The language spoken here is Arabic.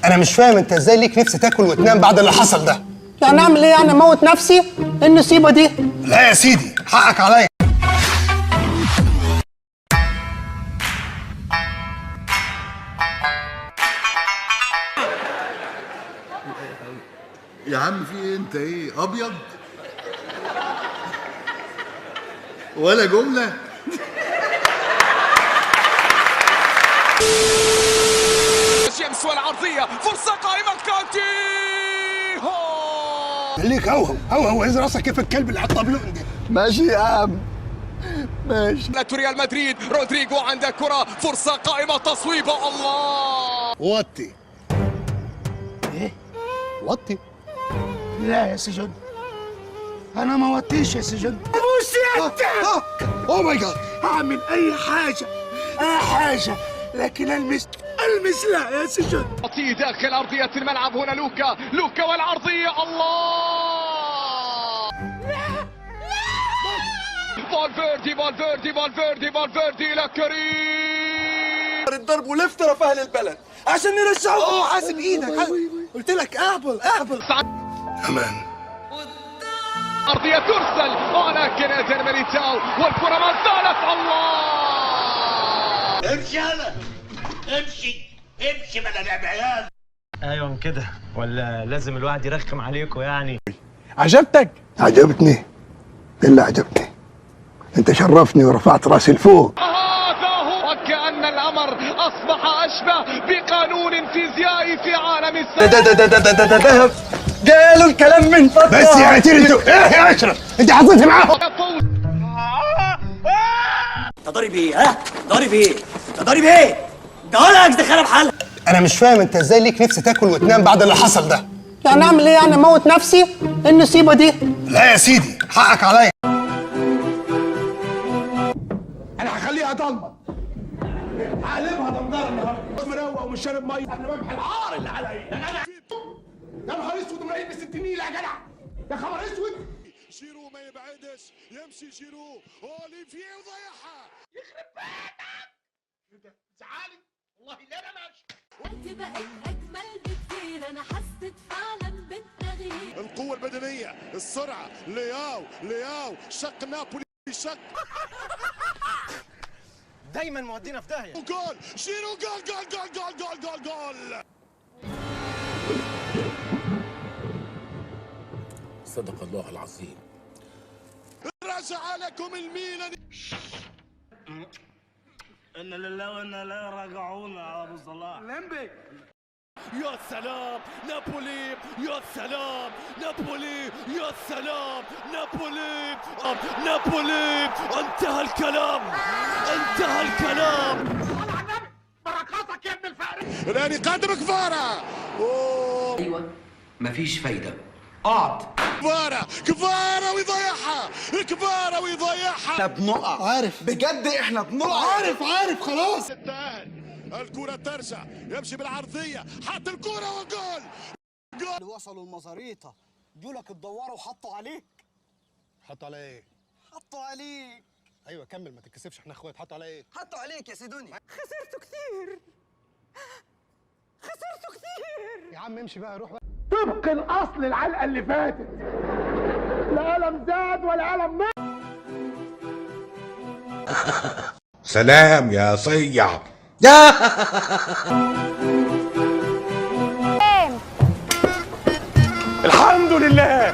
انا مش فاهم انت ازاي ليك نفس تاكل وتنام بعد اللي حصل ده؟ يعني اعمل ايه؟ يعني اموت نفسي؟ ايه النصيبه دي؟ لا يا سيدي، حقك عليا. يا عم في ايه؟ انت ايه ابيض ولا جمله؟ الشمس والعرضيه، فرصه قائمه كانتي. خليك هو اذا راسك كيف الكلب اللي على الطابلون ده. ماشي يا عم ماشي. ريال مدريد، رودريجو عنده كره، فرصه قائمه، تصويبه، الله. وطي ايه؟ وطي؟ لا يا سجن، انا ما وطيش يا سجن. اوه ماي جاد. هعمل اي حاجه لكن المس لا يا سجن. داخل ارضيه الملعب، هنا لوكا والعرضيه، الله. فالفيردي الى كريم. الضرب ولف طرف اهل البلد عشان نرجعوه. حاسب ايدك، قلت لك اهبل. امان. ارضيه ترسل، ولكن ادن ميليتاو والكره ما زالت، الله. امشي يلا امشي بلا لعب عيال. ايوه كده، ولا لازم الواحد يرخم عليكم يعني؟ عجبتك؟ عجبتني إلا عجبتني. أنت شرفتني ورفعت راسي لفوق. هذا هو، وكأن الأمر أصبح أشبه بقانون فيزيائي في عالم ذهب قالوا الكلام من فترة. بس يا عتير انتوا ايه يا اشرف؟ انت حطيتي معاهم. انت ضارب ايه؟ ها؟ ضارب ايه؟ انت ضارب ايه؟ ده ولا دخلها بحالها. انا مش فاهم انت ازاي ليك نفس تاكل وتنام بعد اللي حصل ده؟ يعني اعمل ايه؟ يعني اموت نفسي؟ ايه النصيبه دي؟ لا يا سيدي، حقك عليا. انا هخليها ضلمه، هقلبها ضمدار النهارده. مروق ومش شارب ميه، انا بمحي العار اللي عليا. يا نهار اسود وملايين ب60 نيله يا جدع، يا خبر اسود. جيرو ما يبعدش، يمشي جيرو، اوليفيه وضيعها، يخرب بيتك. زعلي والله لا انا ماشي. انت بقيت اجمل بكتير، انا حسيت فعلا بالتغيير. القوة البدنية، السرعة، لياو شق نابولي، شق دايما مودينا في داهيه. جول جيرو، جول. صدق الله العظيم. رجع لكم الميلان. إن لله وإنا إليه راجعون يا أبو صلاح. لمبي. يا سلام نابولي، يا سلام نابولي، يا سلام نابولي. انتهى الكلام. بركاتك يا ابن الفارس. راني قادم كفارة. ايوه مفيش فايده، اقعد. كفارة ويضيعها. احنا بنقع، عارف بجد احنا بنقع. عارف خلاص. الكرة ترجع، يمشي بالعرضية، حط الكرة وجول. اللي وصلوا المزاريطة جولك اتدوروا وحطوا عليك. حطوا على ايه؟ حطوا عليك. ايوه كمل، ما تتكسفش، احنا اخوات. حطوا على ايه؟ حطوا عليك يا سيدوني. خسرتوا كتير يا عم امشي بقى، روح بقى. طبق الاصل العلقه اللي فاتت، لا قلم زاد ولا قلم نقص. سلام يا صيع. الحمد لله.